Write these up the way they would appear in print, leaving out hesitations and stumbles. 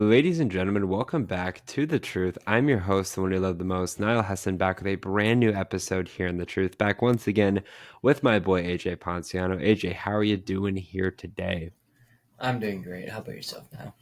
Ladies and gentlemen, welcome back to The Truth. I'm your host, the one you love the most, Niall Hassan, back with a brand new episode here in The Truth. Back once again with my boy AJ Ponciano. AJ, how are you doing here today? I'm doing great. How about yourself now?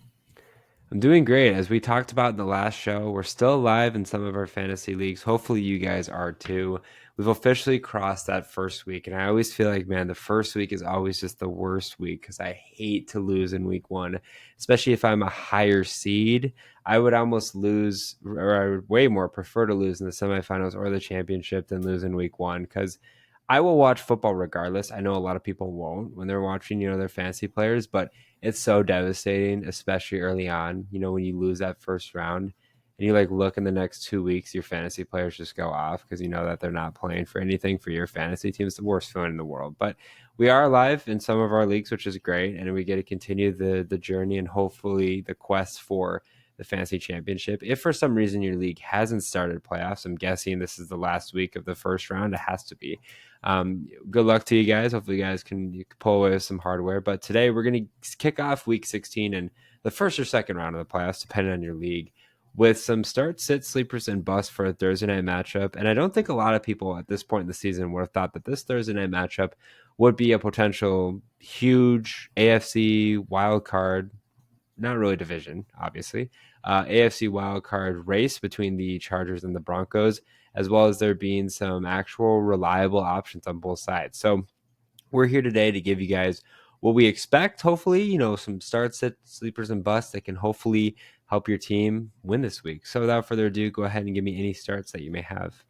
I'm doing great. As we talked about in the last show, we're still alive in some of our fantasy leagues. Hopefully, you guys are too. We've officially crossed that first week. And I always feel like, man, the first week is always just the worst week because I hate to lose in week one, especially if I'm a higher seed. I would almost lose, or I would way more prefer to lose in the semifinals or the championship than lose in week one because I will watch football regardless. I know a lot of people won't when they're watching, their fantasy players, but it's so devastating, especially early on. When you lose that first round and you look in the next 2 weeks, your fantasy players just go off because you know that they're not playing for anything for your fantasy team. It's the worst feeling in the world. But we are alive in some of our leagues, which is great. And we get to continue the journey and hopefully the quest for the fantasy championship. If for some reason your league hasn't started playoffs, I'm guessing this is the last week of the first round. It has to be. Good luck to you guys. Hopefully, you can pull away with some hardware. But today we're going to kick off Week 16 and the first or second round of the playoffs, depending on your league, with some start, sit, sleepers, and busts for a Thursday night matchup. And I don't think a lot of people at this point in the season would have thought that this Thursday night matchup would be a potential huge AFC wild card, not really division, obviously, AFC wildcard race between the Chargers and the Broncos, as well as there being some actual reliable options on both sides. So we're here today to give you guys what we expect. Hopefully, some start sit sleepers and busts that can hopefully help your team win this week. So without further ado, go ahead and give me any starts that you may have.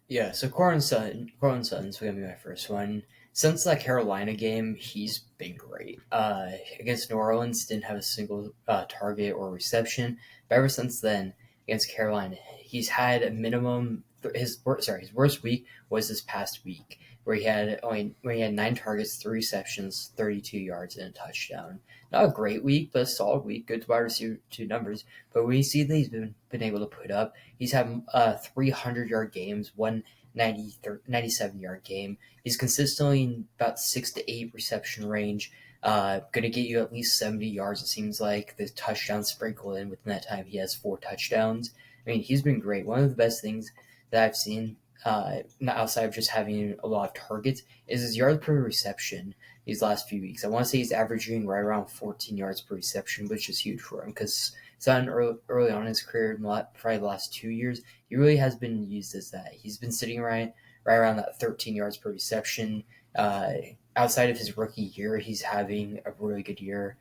Yeah, so Corn Suns gonna be my first one. Since that Carolina game, he's been great. Against New Orleans, didn't have a single target or reception, but ever since then, against Carolina, he's had a minimum. His worst week was this past week, where he had 9 targets, 3 receptions, 32 yards, and a touchdown. Not a great week, but a solid week. Good wide receiver two numbers. But we see that he's been able to put up. He's had 300-yard games, one 97-yard game. He's consistently in about 6 to 8 reception range. Going to get you at least 70 yards, it seems like. The touchdown sprinkled in within that time. He has 4 touchdowns. I mean, he's been great. One of the best things that I've seen, not outside of just having a lot of targets, is his yards per reception these last few weeks. I want to say he's averaging right around 14 yards per reception, which is huge for him because it's on early on in his career, probably the last 2 years, he really has been used as that. He's been sitting right around that 13 yards per reception. Uh, Outside of his rookie year, he's having a really good year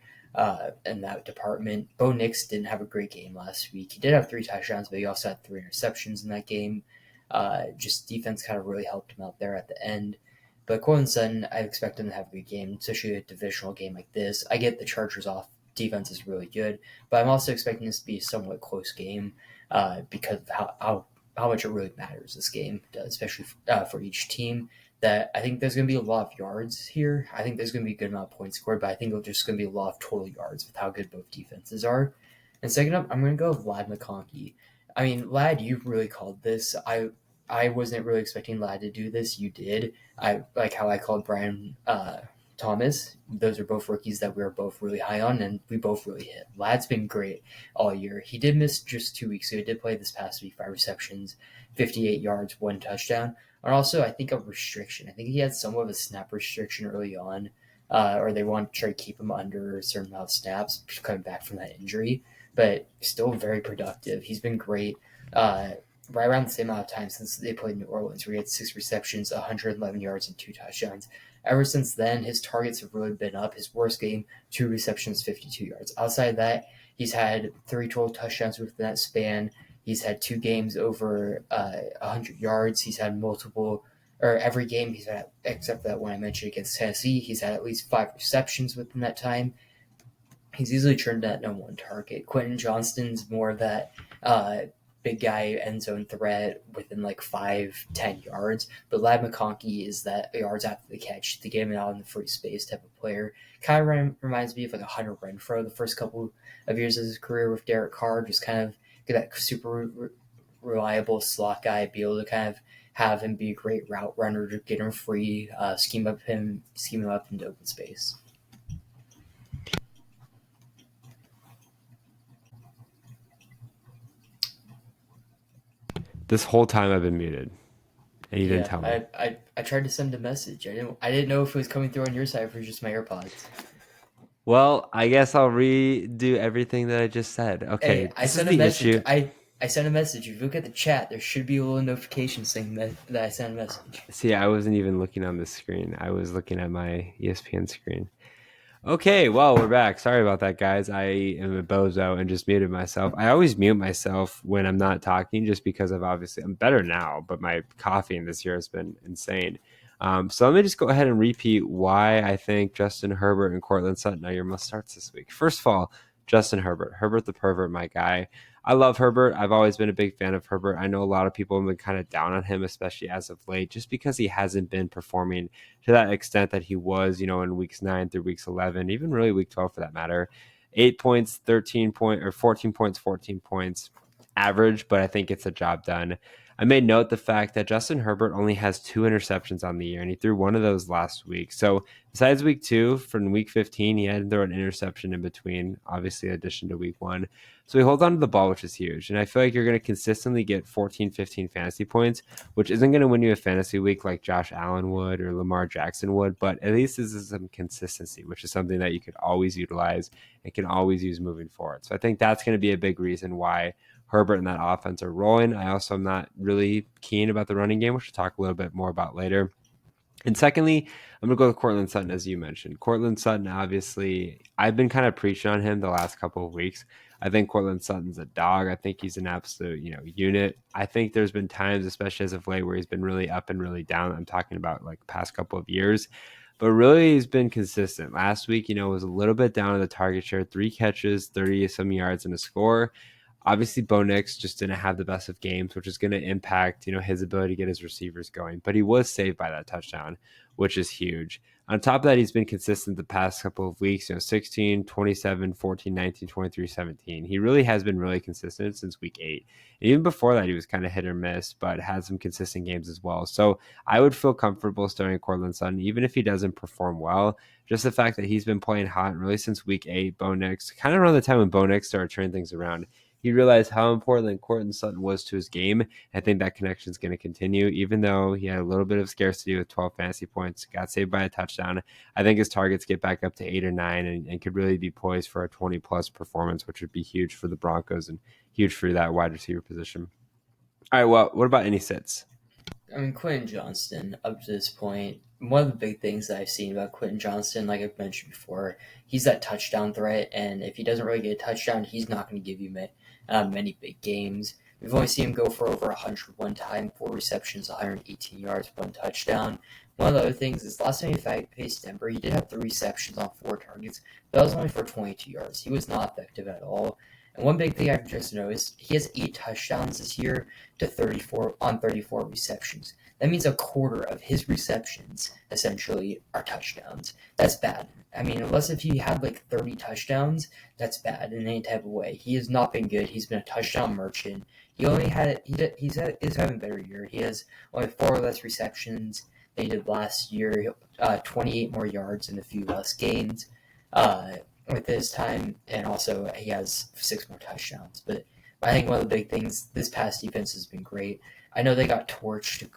in that department. Bo Nix didn't have a great game last week. He did have 3 touchdowns, but he also had 3 interceptions in that game. Just defense kind of really helped him out there at the end. But Cortland Sutton, I expect him to have a good game, especially a divisional game like this. I get the Chargers off defense is really good, but I'm also expecting this to be a somewhat close game because of how much it really matters this game, especially for each team. That I think there's going to be a lot of yards here. I think there's going to be a good amount of points scored, but I think there's just going to be a lot of total yards with how good both defenses are. And second up, I'm going to go with Lad McConkey. I mean, Lad, you really called this. I wasn't really expecting Lad to do this. You did. I like how I called Brian Thomas. Those are both rookies that we were both really high on, and we both really hit. Lad's been great all year. He did miss just 2 weeks, so he did play this past week, 5 receptions, 58 yards, 1 touchdown. And also, I think a restriction. I think he had somewhat of a snap restriction early on, or they want to try to keep him under a certain amount of snaps coming back from that injury. But still very productive. He's been great. Right around the same amount of time since they played New Orleans, where he had 6 receptions, 111 yards, and 2 touchdowns. Ever since then, his targets have really been up. His worst game, 2 receptions, 52 yards. Outside of that, he's had 3 total touchdowns within that span. He's had 2 games over 100 yards. He's had multiple, or every game he's had, except for that one I mentioned against Tennessee, he's had at least 5 receptions within that time. He's easily turned that number one target. Quentin Johnston's more of that big guy end zone threat within like 5-10 yards. But Lad McConkey is that yards after the catch to get him out in the free space type of player. Kind of reminds me of like a Hunter Renfro the first couple of years of his career with Derek Carr. Just kind of get that super reliable slot guy, be able to kind of have him be a great route runner to get him free, scheme him up into open space. This whole time I've been muted, and you didn't Yeah, tell me. I tried to send a message. I didn't know if it was coming through on your side or just my AirPods. Well, I guess I'll redo everything that I just said. Okay, Hey, I this is sent a the message. issue. I sent a message. If you look at the chat, there should be a little notification saying that I sent a message. See, I wasn't even looking on the screen. I was looking at my ESPN screen. Okay, well, we're back. Sorry about that, guys. I am a bozo and just muted myself. I always mute myself when I'm not talking just because I'm better now, but my coughing this year has been insane. So let me just go ahead and repeat why I think Justin Herbert and Cortland Sutton are your must starts this week. First of all, Justin Herbert. Herbert the pervert, my guy. I love Herbert. I've always been a big fan of Herbert. I know a lot of people have been kind of down on him, especially as of late, just because he hasn't been performing to that extent that he was, in weeks 9 through weeks 11, even really week 12 for that matter. 8 points, 14 points, 14 points average, but I think it's a job done. I made note the fact that Justin Herbert only has 2 interceptions on the year, and he threw one of those last week. So besides week 2, from week 15, he had to throw an interception in between, obviously in addition to week 1. So he holds on to the ball, which is huge. And I feel like you're going to consistently get 14, 15 fantasy points, which isn't going to win you a fantasy week like Josh Allen would or Lamar Jackson would, but at least this is some consistency, which is something that you could always utilize and can always use moving forward. So I think that's going to be a big reason why Herbert and that offense are rolling. I also am not really keen about the running game, which we'll talk a little bit more about later. And secondly, I'm going to go with Cortland Sutton, as you mentioned. Cortland Sutton, obviously, I've been kind of preaching on him the last couple of weeks. I think Cortland Sutton's a dog. I think he's an absolute, unit. I think there's been times, especially as of late, where he's been really up and really down. I'm talking about like past couple of years. But really, he's been consistent. Last week, was a little bit down in the target share, 3 catches, 30 some yards, and a score. Obviously, Bo Nix just didn't have the best of games, which is going to impact, his ability to get his receivers going. But he was saved by that touchdown, which is huge. On top of that, he's been consistent the past couple of weeks, 16, 27, 14, 19, 23, 17. He really has been really consistent since week 8. And even before that, he was kind of hit or miss, but had some consistent games as well. So I would feel comfortable starting Cortland Sutton, even if he doesn't perform well. Just the fact that he's been playing hot really since week 8, Bo Nix, kind of around the time when Bo Nix started turning things around. He realized how important Cortland Sutton was to his game. I think that connection is going to continue, even though he had a little bit of scarcity with 12 fantasy points, got saved by a touchdown. I think his targets get back up to 8 or 9 and could really be poised for a 20-plus performance, which would be huge for the Broncos and huge for that wide receiver position. All right, well, what about any sits? I mean, Quentin Johnston, up to this point, one of the big things that I've seen about Quentin Johnston, like I've mentioned before, he's that touchdown threat, and if he doesn't really get a touchdown, he's not going to give you many big games. We've only seen him go for over 100 one time, 4 receptions, 118 yards, 1 touchdown. One of the other things is last time he faced Denver, he did have 3 receptions on 4 targets, but that was only for 22 yards. He was not effective at all. And one big thing I've just noticed, he has 8 touchdowns this year to 34 receptions. That means a quarter of his receptions essentially are touchdowns. That's bad. I mean, unless if he had like 30 touchdowns, that's bad in any type of way. He has not been good. He's been a touchdown merchant. He's having a better year. He has only 4 less receptions than he did last year. 28 more yards and a few less gains with his time, and also he has 6 more touchdowns. But I think one of the big things, this past defense has been great. I know they got torched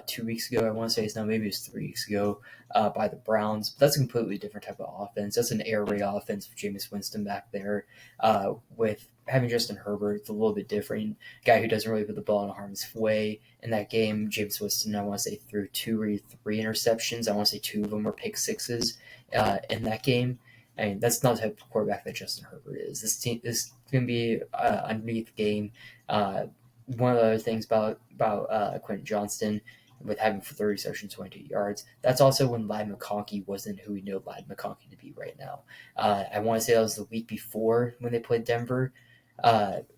2 weeks ago. I want to say it's now maybe it's 3 weeks ago by the Browns. But that's a completely different type of offense. That's an air raid offense with Jameis Winston back there. With having Justin Herbert, it's a little bit different. Guy who doesn't really put the ball in harm's way. In that game, Jameis Winston, I want to say, threw 2 or 3 interceptions. I want to say 2 of them were pick sixes in that game. I mean, that's not the type of quarterback that Justin Herbert is. This is going to be underneath game. One of the other things about Quentin Johnston with having 30 receptions, 22 yards, that's also when Ladd McConkey wasn't who we know Ladd McConkey to be right now. I want to say that was the week before when they played Denver,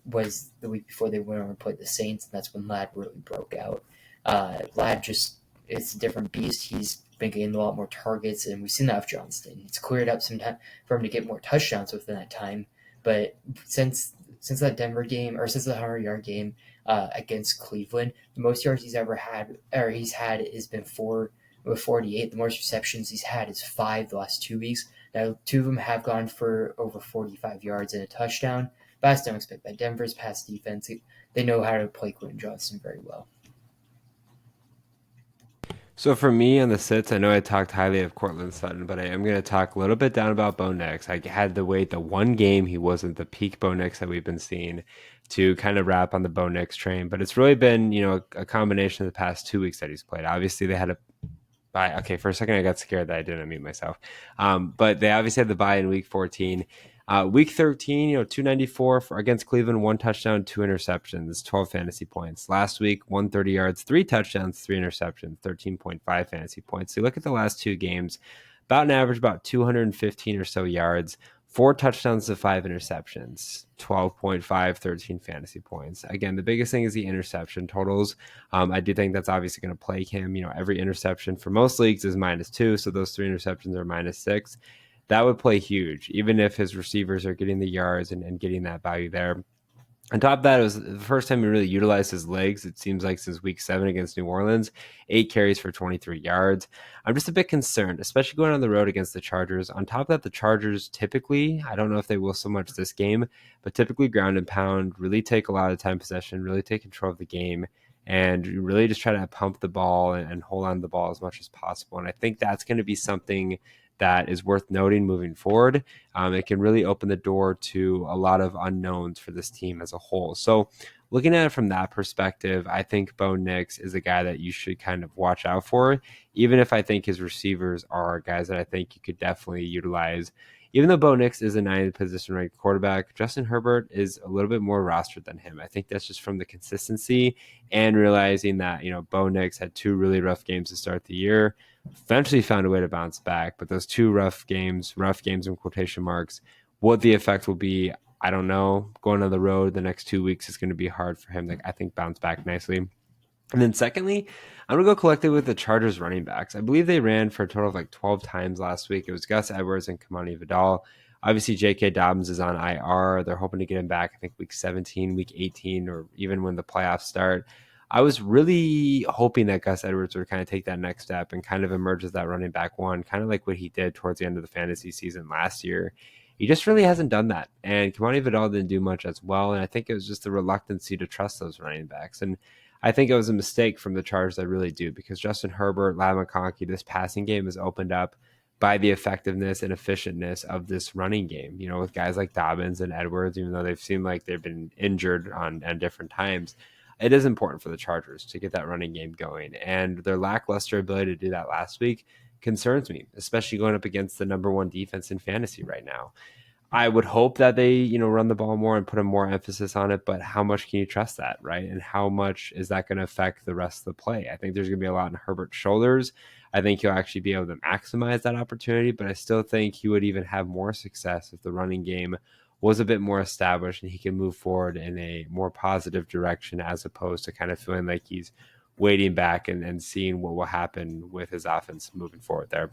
was the week before they went over and played the Saints, and that's when Ladd really broke out. Ladd just, it's a different beast. He's been getting a lot more targets, and we've seen that with Johnston. It's cleared up some time for him to get more touchdowns within that time, but since that Denver game, or since the 100-yard game against Cleveland, the most yards he's ever had, or he's had, has been 4 with 48. The most receptions he's had is 5 the last 2 weeks. Now, 2 of them have gone for over 45 yards and a touchdown, but I still don't expect that. Denver's pass defense, they know how to play Quentin Johnston very well. So for me on the sits, I know I talked highly of Cortland Sutton, but I am going to talk a little bit down about Bo Nix. I had to wait the one game he wasn't the peak Bo Nix that we've been seeing to kind of wrap on the Bo Nix train. But it's really been, a combination of the past 2 weeks that he's played. Obviously, they had a bye. Okay, for a second I got scared that I didn't unmute myself. But they obviously had the bye in week 14. Week 13, 294 against Cleveland, 1 touchdown, 2 interceptions, 12 fantasy points. Last week, 130 yards, 3 touchdowns, 3 interceptions, 13.5 fantasy points. So you look at the last 2 games, about an average about 215 or so yards, 4 touchdowns to 5 interceptions, 12.5, 13 fantasy points. Again, the biggest thing is the interception totals. I do think that's obviously going to plague him. Every interception for most leagues is -2, so those 3 interceptions are -6. That would play huge, even if his receivers are getting the yards and getting that value there. On top of that, it was the first time he really utilized his legs, it seems like, since week 7 against New Orleans. 8 carries for 23 yards. I'm just a bit concerned, especially going on the road against the Chargers. On top of that, the Chargers typically, I don't know if they will so much this game, but typically ground and pound, really take a lot of time possession, really take control of the game, and really just try to pump the ball and hold on to the ball as much as possible. And I think that's going to be something that is worth noting moving forward. It can really open the door to a lot of unknowns for this team as a whole. So looking at it from that perspective, I think Bo Nix is a guy that you should kind of watch out for, even if I think his receivers are guys that I think you could definitely utilize. Even though Bo Nix is a 9th position ranked quarterback, Justin Herbert is a little bit more rostered than him. I think that's just from the consistency and realizing that, Bo Nix had 2 really rough games to start the year, eventually found a way to bounce back. But those 2 rough games in quotation marks, what the effect will be, I don't know. Going on the road the next 2 weeks is going to be hard for him to, I think, bounce back nicely. And then secondly, I'm going to go collected with the Chargers running backs. I believe they ran for a total of like 12 times last week. It was Gus Edwards and Kamani Vidal. Obviously, J.K. Dobbins is on IR. They're hoping to get him back, I think, week 17, week 18, or even when the playoffs start. I was really hoping that Gus Edwards would kind of take that next step and kind of emerge as that running back one, kind of like what he did towards the end of the fantasy season last year. He just really hasn't done that. And Kamani Vidal didn't do much as well. And I think it was just the reluctancy to trust those running backs. And I think it was a mistake from the Chargers. I really do, because Justin Herbert, Ladd McConkey, this passing game is opened up by the effectiveness and efficientness of this running game, with guys like Dobbins and Edwards, even though they've seemed like they've been injured on different times. It is important for the Chargers to get that running game going. And their lackluster ability to do that last week concerns me, especially going up against the #1 defense in fantasy right now. I would hope that they, run the ball more and put a more emphasis on it, but how much can you trust that, right? And how much is that going to affect the rest of the play? I think there's going to be a lot on Herbert's shoulders. I think he'll actually be able to maximize that opportunity, but I still think he would even have more success if the running game was a bit more established and he can move forward in a more positive direction, as opposed to kind of feeling like he's waiting back and seeing what will happen with his offense moving forward there.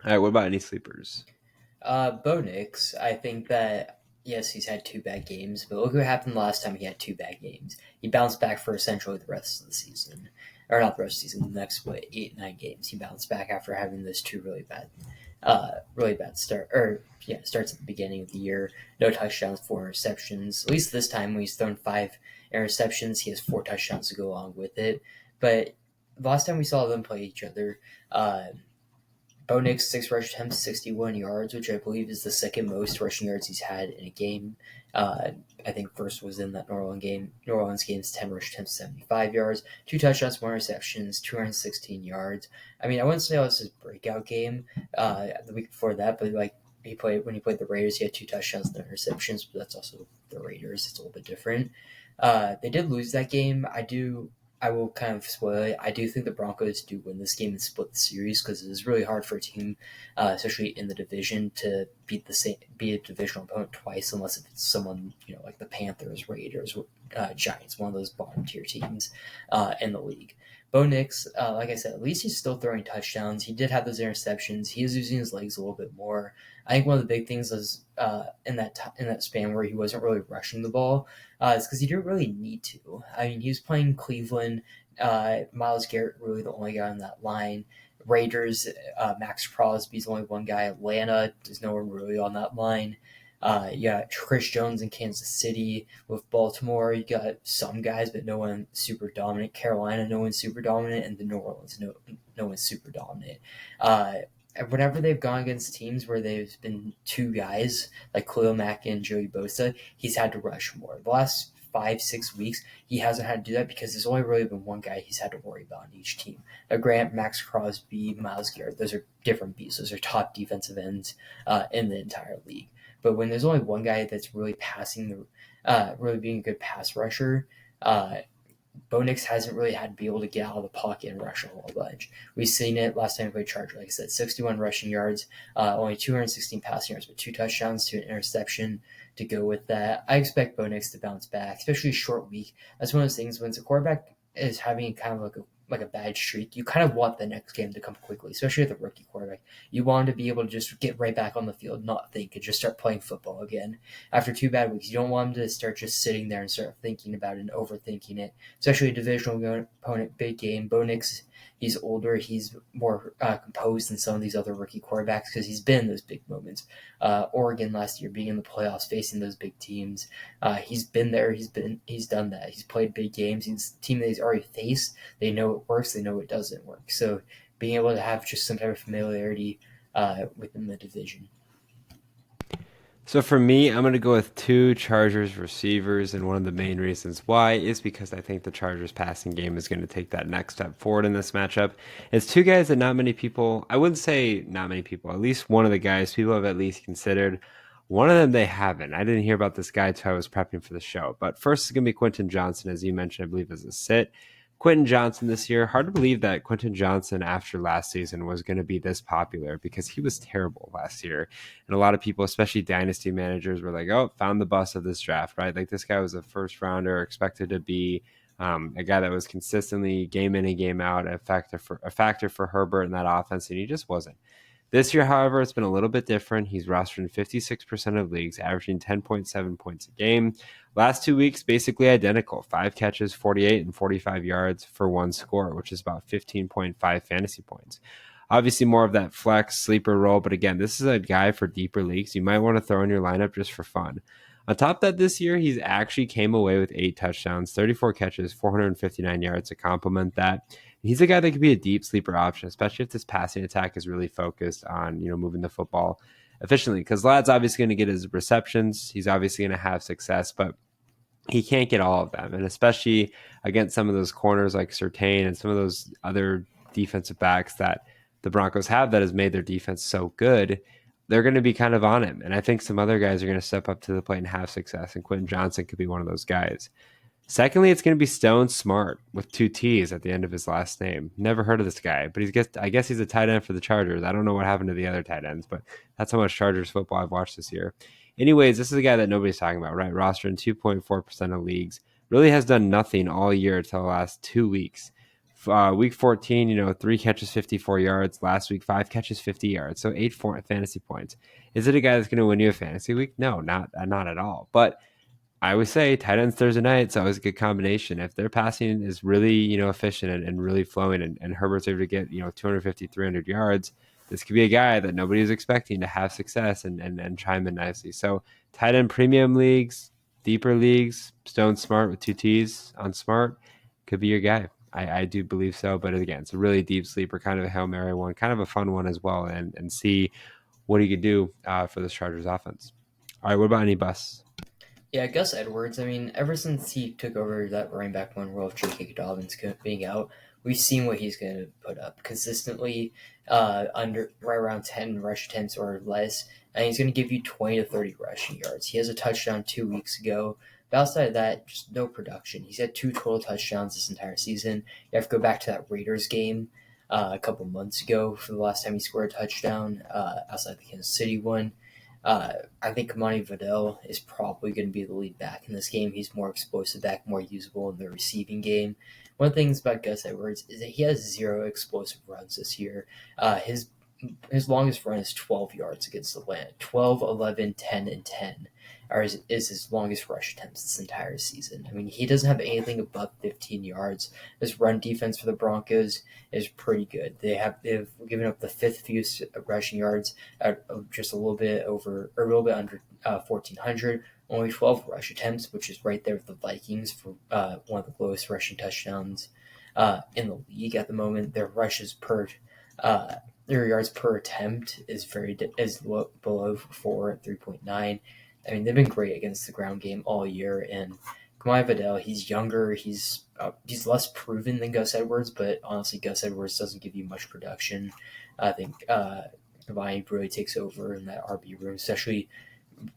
All right, what about any sleepers? Bo Nix, I think that, yes, he's had 2 bad games, but look what happened last time he had 2 bad games. He bounced back for essentially the rest of the season. Or not the rest of the season, the next, 8, 9 games. He bounced back after having those 2 starts at the beginning of the year. No touchdowns, 4 interceptions. At least this time when he's thrown 5 interceptions, he has 4 touchdowns to go along with it. But the last time we saw them play each other, Bo Nix, 6 rush attempts, 61 yards, which I believe is the second most rushing yards he's had in a game. I think first was in that New Orleans game's 10 rush attempts, 75 yards, 2 touchdowns, 1 interceptions, 216 yards. I mean, I wouldn't say that was his breakout game the week before that, but when he played the Raiders, he had 2 touchdowns, no interceptions, but that's also the Raiders. It's a little bit different. They did lose that game. I will kind of spoil it. I do think the Broncos do win this game and split the series, because it is really hard for a team, especially in the division, to beat a divisional opponent twice, unless it's someone like the Panthers, Raiders, Giants, one of those bottom tier teams in the league. Bo Nix, like I said, at least he's still throwing touchdowns. He did have those interceptions. He is using his legs a little bit more. I think one of the big things is in that span where he wasn't really rushing the ball, is because he didn't really need to. I mean, he was playing Cleveland. Myles Garrett really the only guy on that line. Raiders, Max Crosby's only one guy. Atlanta, there's no one really on that line. You got Chris Jones in Kansas City. With Baltimore, you got some guys, but no one super dominant. Carolina, no one's super dominant, and the New Orleans, no one's super dominant. Uh, and whenever they've gone against teams where there's been two guys like Khalil Mack and Joey Bosa, he's had to rush more. The last 5, 6 weeks, he hasn't had to do that because there's only really been one guy he's had to worry about on each team. Now, Grant, Max Crosby, Myles Garrett, those are different beasts. Those are top defensive ends in the entire league. But when there's only one guy that's really really being a good pass rusher, uh, Bo Nix hasn't really had to be able to get out of the pocket and rush a whole bunch. We've seen it last time we played Charger. Like I said, 61 rushing yards, only 216 passing yards, but 2 touchdowns to an interception to go with that. I expect Bo Nix to bounce back, especially short week. That's one of those things when the quarterback is having kind of like a bad streak, you kind of want the next game to come quickly, especially with a rookie quarterback. You want him to be able to just get right back on the field, not think, and just start playing football again. After 2 bad weeks, you don't want him to start just sitting there and start thinking about it and overthinking it, especially a divisional opponent, big game. Bo Nix, he's older, he's more composed than some of these other rookie quarterbacks because he's been in those big moments. Oregon last year being in the playoffs, facing those big teams. He's been there. He's done that. He's played big games. He's a team that he's already faced. They know it works. They know it doesn't work. So being able to have just some type of familiarity within the division. So for me, I'm going to go with two Chargers receivers, and one of the main reasons why is because I think the Chargers passing game is going to take that next step forward in this matchup. It's two guys that not many people, I wouldn't say not many people, at least one of the guys people have at least considered. One of them they haven't. I didn't hear about this guy until I was prepping for the show. But first is going to be Quentin Johnson, as you mentioned, I believe, as a sit. Quentin Johnson this year, hard to believe that Quentin Johnson after last season was going to be this popular because he was terrible last year. And a lot of people, especially dynasty managers, were like, oh, found the bust of this draft, right? Like this guy was a first rounder, expected to be a guy that was consistently game in and game out, a factor for Herbert in that offense, and he just wasn't. This year, however, it's been a little bit different. He's rostered in 56% of leagues, averaging 10.7 points a game. Last 2 weeks, basically identical. 5 catches, 48 and 45 yards for one score, which is about 15.5 fantasy points. Obviously, more of that flex sleeper role, but again, this is a guy for deeper leagues. You might want to throw in your lineup just for fun. On top of that, this year, he's actually came away with 8 touchdowns, 34 catches, 459 yards to complement that. He's a guy that could be a deep sleeper option, especially if this passing attack is really focused on, moving the football efficiently. Because Lad's obviously going to get his receptions. He's obviously going to have success, but he can't get all of them. And especially against some of those corners like Surtain and some of those other defensive backs that the Broncos have that has made their defense so good, they're going to be kind of on him. And I think some other guys are going to step up to the plate and have success. And Quentin Johnson could be one of those guys. Secondly, it's going to be Stone Smart with 2 T's at the end of his last name. Never heard of this guy, but I guess he's a tight end for the Chargers. I don't know what happened to the other tight ends, but that's how much Chargers football I've watched this year. Anyways, this is a guy that nobody's talking about, right? Roster in 2.4% of leagues. Really has done nothing all year until the last 2 weeks. Week 14, 3 catches, 54 yards. Last week, 5 catches, 50 yards. So 8 fantasy points. Is it a guy that's going to win you a fantasy week? No, not at all. But I would say tight ends Thursday night, it's always a good combination. If their passing is really, efficient and really flowing and Herbert's able to get, 250, 300 yards, this could be a guy that nobody is expecting to have success and chime in nicely. So tight end premium leagues, deeper leagues, Stone Smart with 2 T's on Smart could be your guy. I do believe so. But again, it's a really deep sleeper, kind of a Hail Mary one, kind of a fun one as well, and see what he could do for this Chargers offense. All right, what about any busts? Yeah, Gus Edwards. I mean, ever since he took over that running back one role of J.K. Dobbins being out, we've seen what he's going to put up consistently under right around 10 rush attempts or less, and he's going to give you 20 to 30 rushing yards. He has a touchdown 2 weeks ago. But outside of that, just no production. He's had 2 total touchdowns this entire season. You have to go back to that Raiders game a couple months ago for the last time he scored a touchdown outside the Kansas City one. I think Kamani Vidal is probably going to be the lead back in this game. He's more explosive back, more usable in the receiving game. One of the things about Gus Edwards is that he has 0 explosive runs this year. His longest run is 12 yards against the Atlanta. 12, 11, 10, and 10. is his longest rush attempts this entire season. I mean, he doesn't have anything above 15 yards. His run defense for the Broncos is pretty good. They've given up the fifth fewest rushing yards at just a little bit over or a little bit under 1,400. Only 12 rush attempts, which is right there with the Vikings for one of the lowest rushing touchdowns in the league at the moment. Uh, their yards per attempt is below 4 at 3.9. I mean, they've been great against the ground game all year. And Kamai Vidal, he's younger, he's less proven than Gus Edwards, but honestly, Gus Edwards doesn't give you much production. I think Kamai really takes over in that RB room, especially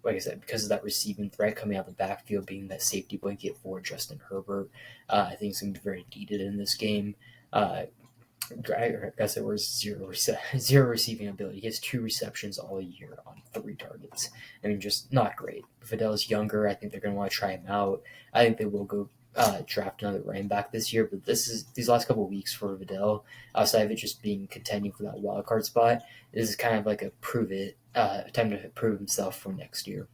like I said, because of that receiving threat coming out of the backfield, being that safety blanket for Justin Herbert. I think it's going to be very needed in this game. I guess it was zero receiving ability. He has 2 receptions all year on 3 targets. I mean, just not great. Fidel's younger. I think they're going to want to try him out. I think they will go draft another running back this year. But these last couple of weeks for Vidal, outside of it just being contending for that wild card spot, this is kind of like a time to prove himself for next year.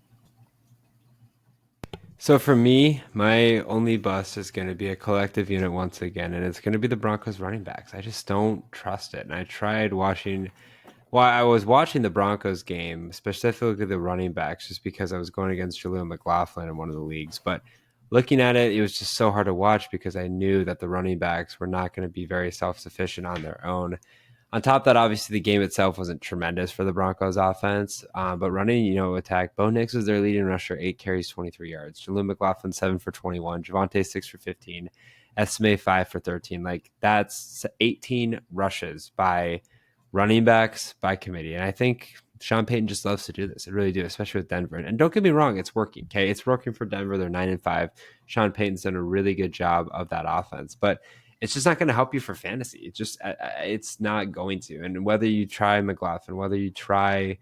So for me, my only bust is going to be a collective unit once again, and it's going to be the Broncos running backs. I just don't trust it. And I tried watching, well, I was watching the Broncos game, specifically the running backs, just because I was going against Jaleel McLaughlin in one of the leagues. But looking at it, it was just so hard to watch because I knew that the running backs were not going to be very self-sufficient on their own. On top of that, obviously the game itself wasn't tremendous for the Broncos offense, but running, attack. Bo Nix was their leading rusher, 8 carries, 23 yards. Jaleel McLaughlin, 7 for 21. Javonte, 6 for 15. Estimate 5 for 13. Like that's 18 rushes by running backs by committee. And I think Sean Payton just loves to do this. I really do, especially with Denver. And don't get me wrong, it's working. Okay. It's working for Denver. They're 9-5. Sean Payton's done a really good job of that offense. But it's just not going to help you for fantasy. It's not going to. And whether you try McLaughlin, whether you try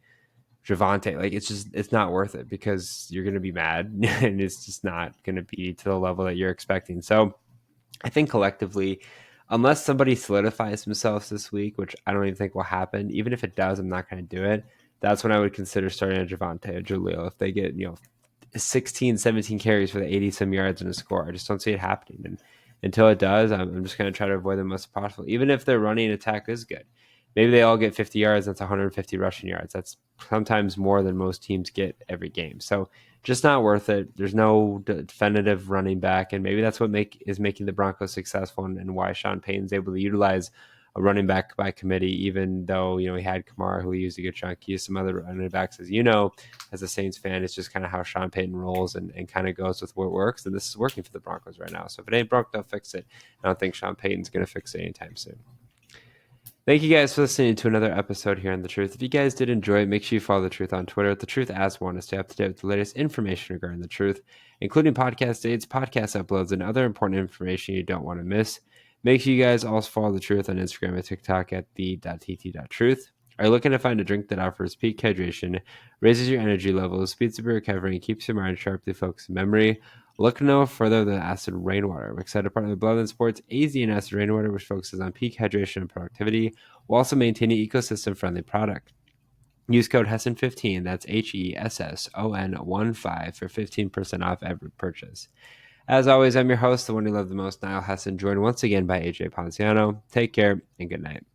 Javonte, like it's not worth it because you're going to be mad and it's just not going to be to the level that you're expecting. So I think collectively, unless somebody solidifies themselves this week, which I don't even think will happen, even if it does, I'm not going to do it. That's when I would consider starting a Javonte or Jaleel if they get, 16, 17 carries for the 80 some yards and a score. I just don't see it happening. And until it does, I'm just going to try to avoid them as possible. Even if their running attack is good, maybe they all get 50 yards. That's 150 rushing yards. That's sometimes more than most teams get every game. So just not worth it. There's no definitive running back, and maybe that's what is making the Broncos successful, and why Sean Payton's able to utilize a running back by committee, even though he had Kamara, who he used a good chunk. He used some other running backs, as a Saints fan. It's just kind of how Sean Payton rolls and kind of goes with what works. And this is working for the Broncos right now. So if it ain't broke, they'll fix it. I don't think Sean Payton's going to fix it anytime soon. Thank you guys for listening to another episode here on The Truth. If you guys did enjoy it, make sure you follow The Truth on Twitter at TheTruthAs1 to stay up to date with the latest information regarding The Truth, including podcast dates, podcast uploads, and other important information you don't want to miss. Make sure you guys also follow The Truth on Instagram and TikTok at the.tt.truth. Are you looking to find a drink that offers peak hydration, raises your energy levels, speeds up your recovery, and keeps your mind sharply focused in memory? Look no further than Acid Rainwater. I'm excited to partner with Blood and Sports AZ and Acid Rainwater, which focuses on peak hydration and productivity, while also maintaining ecosystem-friendly product. Use code HESSON15, that's HESSON15 for 15% off every purchase. As always, I'm your host, the one you love the most, Niall Hesson, joined once again by AJ Ponciano. Take care and good night.